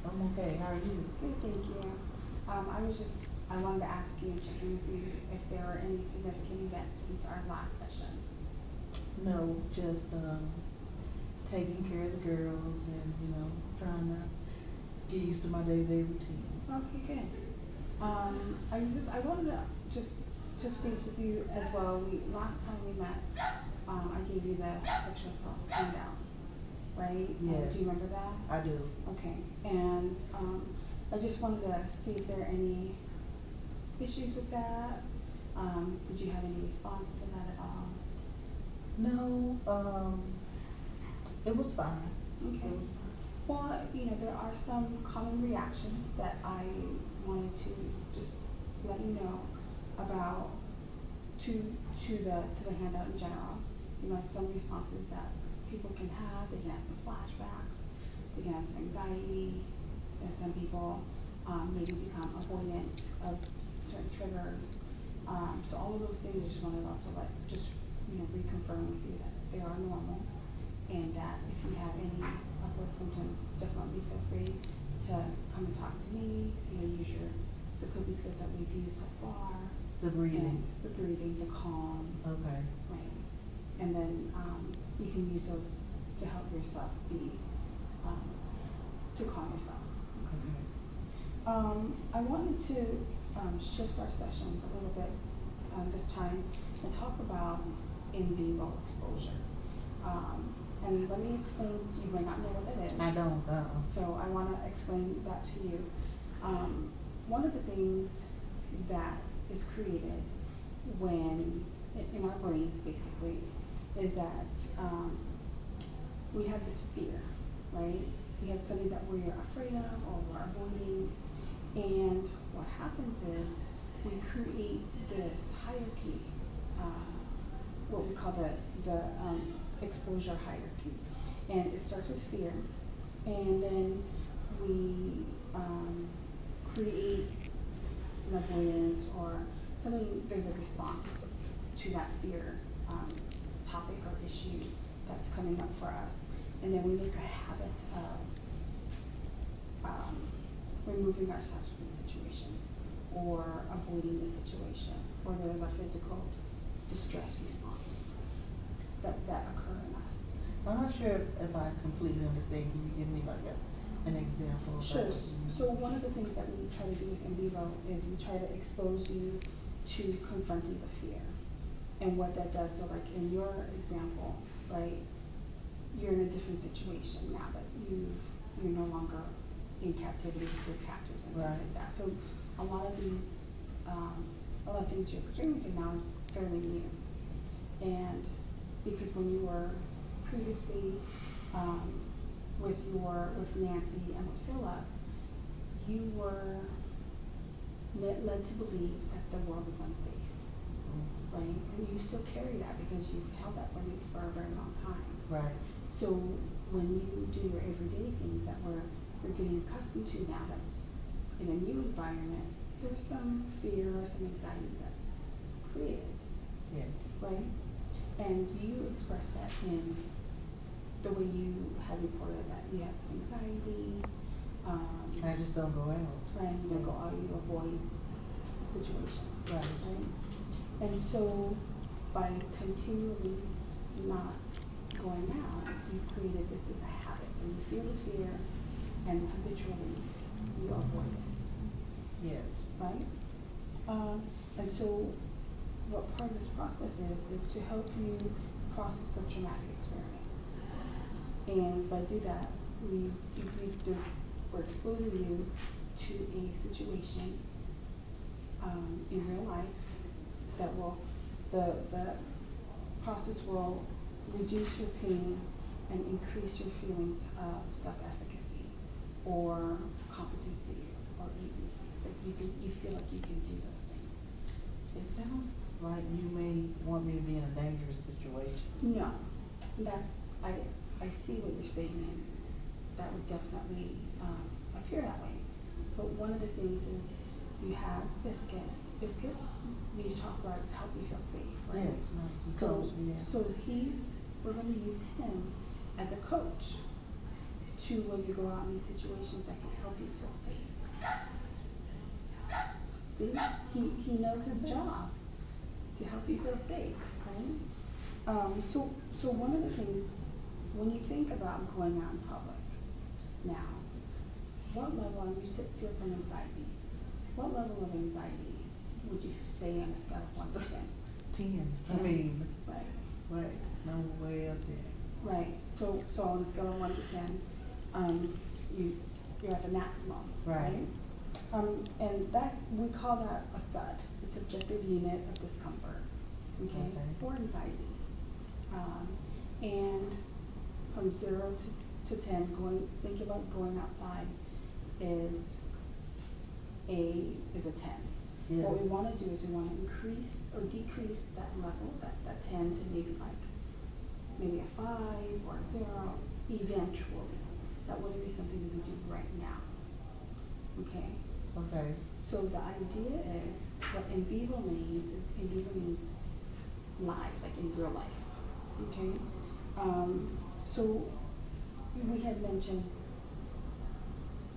I'm okay. How are you? Good, thank you. I wanted to ask you and check in with you if there were any significant events since our last session. No, just taking care of the girls and trying to get used to my day-to-day routine. Okay, good. I wanted to just touch base with you as well. Last time we met, I gave you the sexual assault handout, right? Yes. Do you remember that? I do. Okay, and I just wanted to see if there are any issues with that. Did you have any response to that at all? No, it was fine. Okay. It was fine. Well, there are some common reactions that I wanted to just let you know about to the handout in general. Some responses that people can have. They can have some flashbacks. They can have some anxiety. Some people maybe become avoidant of certain triggers. So all of those things, I just wanted to also reconfirm with you that they are normal, and that if you have any of those symptoms, definitely feel free to come and talk to me. Use the coping skills that we've used so far. The breathing. The breathing, the calm. Okay. Right. And then you can use those to help yourself to calm yourself. Okay. I wanted to shift our sessions a little bit this time and talk about in vivo exposure. And let me explain, you might not know what that is. I don't know. So I want to explain that to you. One of the things that is created when, in our brains basically, is that we have this fear, right? We have something that we're afraid of or we're avoiding, and what happens is we create this hierarchy, what we call the exposure hierarchy, and it starts with fear, and then we create an avoidance or something. There's a response to that fear topic or issue that's coming up for us, and then we make a habit of removing ourselves from the situation or avoiding the situation, or there's a physical distress response that occur in us. I'm not sure if I completely understand. Can you give me like an example? Sure. So one of the things that we try to do with in vivo is we try to expose you to confronting the fear. And what that does, so like in your example, right, you're in a different situation now that you're no longer in captivity with your captors and things like that. So a lot of these, a lot of things you're experiencing now is fairly new. And because when you were previously with Nancy and with Philip, you were led to believe that the world is unsafe. Right? And you still carry that because you've held that belief for a very long time. Right. So when you do your everyday things that we're getting accustomed to now, that's in a new environment, there's some fear or some anxiety that's created. Yes. Right? And you express that in the way you have reported that you have some anxiety. I just don't go out. Right? You don't go out, you avoid the situation. Right. And so, by continually not going out, you've created this as a habit. So you feel the fear, and habitually you avoid it. Yes. Right? And so, what part of this process is to help you process the traumatic experience. And by do that, we're exposing you to a situation in real life that will, the process will reduce your pain and increase your feelings of self-efficacy or competency or agency. That you feel like you can do those things. It sounds like you may want me to be in a dangerous situation. No, I see what you're saying, and that would definitely appear that way. But one of the things is you have Biscuit, we talk about to help you feel safe, right? Yes. So we're going to use him as a coach to when you go out in these situations that can help you feel safe. See, he knows his job to help you feel safe, right? So one of the things, when you think about going out in public now, what level, and you feel some anxiety, what level of anxiety would you say on a scale of 1 to 10? 10. 10. I mean, Right. right, no way up there. Right. So on a scale of 1 to 10, you're at the maximum. Right. And that, we call that a SUD, the subjective unit of discomfort. Okay. Or anxiety. And from 0 to 10, think about going outside is a 10. Yes. What we want to do is we want to increase or decrease that level, that 10 to maybe a 5 or a 0 eventually. That wouldn't be something that we do right now. Okay? Okay. So the idea is, what in vivo means is, in vivo means live, like in real life. Okay? So we had mentioned,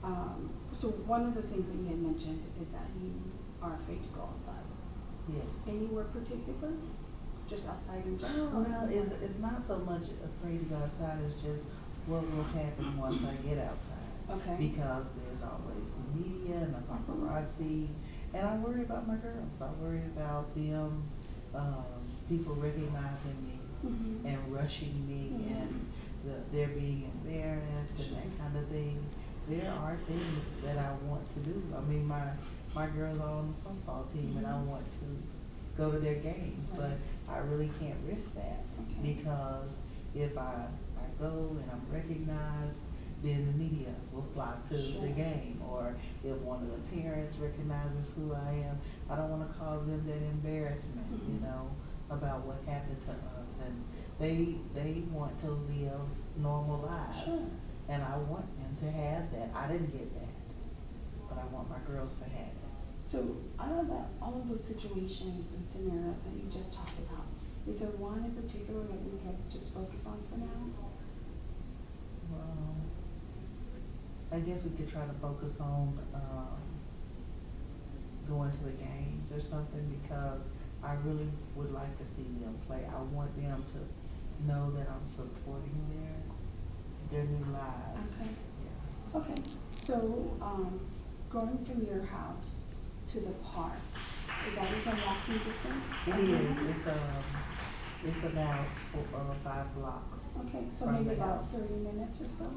so one of the things that you had mentioned is that you are afraid to go outside. Yes. Anywhere particular? Just outside in general? Well, it's not so much afraid to go outside, it's just what will happen once I get outside. Okay. Because there's always the media and the paparazzi, and I worry about my girls. I worry about them, people recognizing me and rushing me and they're being embarrassed and that kind of thing. There are things that I want to do. I mean, my girls are on the softball team and I want to go to their games, but I really can't risk that because if I go and I'm recognized, then the media will flock to the game. Or if one of the parents recognizes who I am, I don't want to cause them that embarrassment, you know, about what happened to us. And they want to live normal lives. And I want them to have that. I didn't get that, but I want my girls to have it. So out of all of those situations and scenarios that you just talked about, is there one in particular that we could just focus on for now? Well, I guess we could try to focus on going to the games or something, because I really would like to see them play. I want them to know that I'm supporting their new lives. Okay. Yeah. Okay. So going from your house to the park, is that within walking distance? It is. It's about 5 blocks. Okay, so from maybe the about house. 30 minutes or so?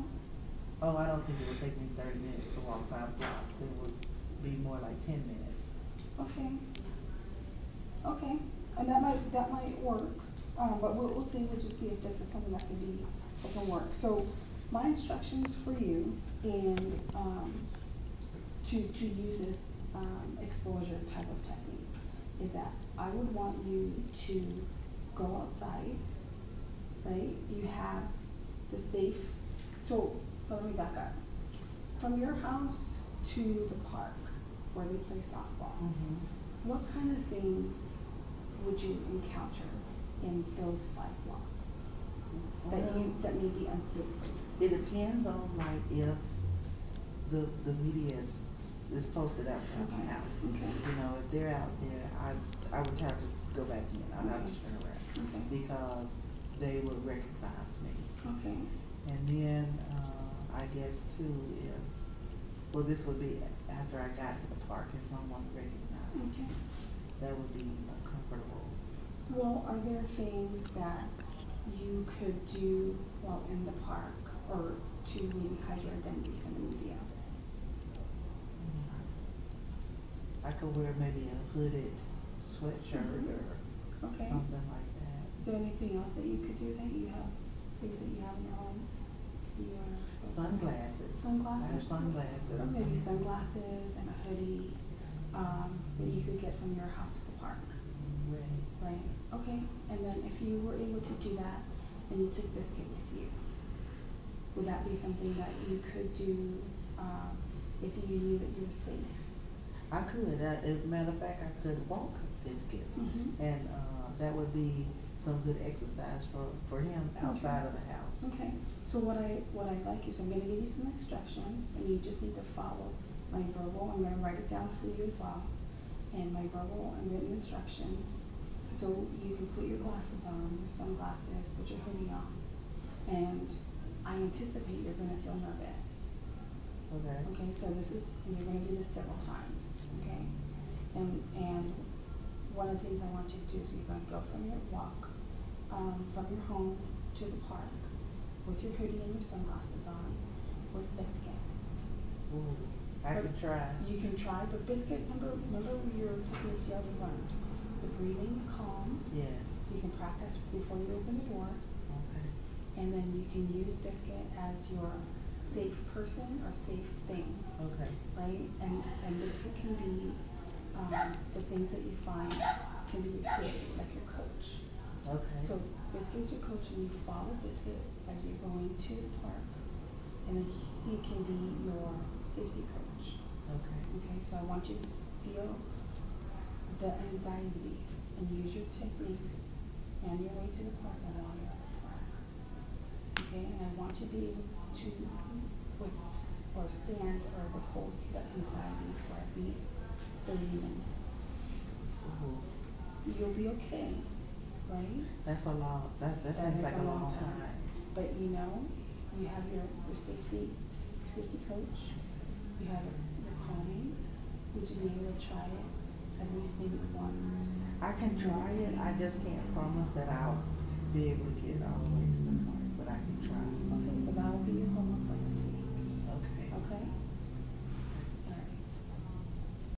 Oh, I don't think it would take me 30 minutes to walk 5 blocks. It would be more like 10 minutes. Okay. Okay, and that might work, but we'll see. We'll just see if this is something that can work. So my instructions for you in to use this exposure type of technique is that I would want you to go outside, right? You have the safe, so let me back up. From your house to the park where they play softball, what kind of things would you encounter in those 5 blocks that may be unsafe for you? It depends on like if the media is posted outside my house. Okay. You know, if they're out there, I would have to go back in. I'd have to turn around because they would recognize me. Okay. And then I guess too, this would be after I got to the park and someone recognized me. Okay. That would be uncomfortable. Well, are there things that you could do while in the park or to maybe hide your identity from the media? I could wear maybe a hooded sweatshirt or something like that. Is there anything else that you could do that you have, things that you have in your home? You are exposed to? Sunglasses. Sunglasses? I have sunglasses. Or maybe sunglasses and a hoodie that you could get from your house to the park. Right. Okay. And then if you were able to do that and you took Biscuit with you, would that be something that you could do if you knew that you were safe? I could. As a matter of fact, I could walk Biscuit. And that would be some good exercise for him outside of the house. Okay. So what I'd like you, so I'm gonna give you some instructions, and you just need to follow my verbal. I'm gonna write it down for you as well, and my verbal and written instructions. So you can put your glasses on, your sunglasses, put your hoodie on, and I anticipate you're gonna feel nervous. Okay. Okay, so and you're gonna do this several times, okay? And one of the things I want you to do is you're gonna go from your walk, from your home to the park with your hoodie and your sunglasses on, with Biscuit. Ooh, I can try. You can try, but Biscuit, remember your techniques you already learned. The breathing, calm. Yes. You can practice before you open the door. Okay. And then you can use Biscuit as your safe person or safe thing. Okay. Right? And Biscuit can be the things that you find can be your safe, like your coach. Okay. So Biscuit's your coach, and you follow Biscuit as you're going to the park, and then he can be your safety coach. Okay. Okay, so I want you to feel the anxiety and use your techniques on your way to the park and while you're at the park. Okay, and I want you to be able to stand or withhold the anxiety for at least 30 minutes. Ooh. You'll be okay, right? That's a long. That seems like a long time. But you know, you have your safety coach. You have your calming. Would you be able to try it at least maybe once? I can try it. I just can't promise that I'll be able to get all the way to the park, but I can try. Okay, so that'll be your homework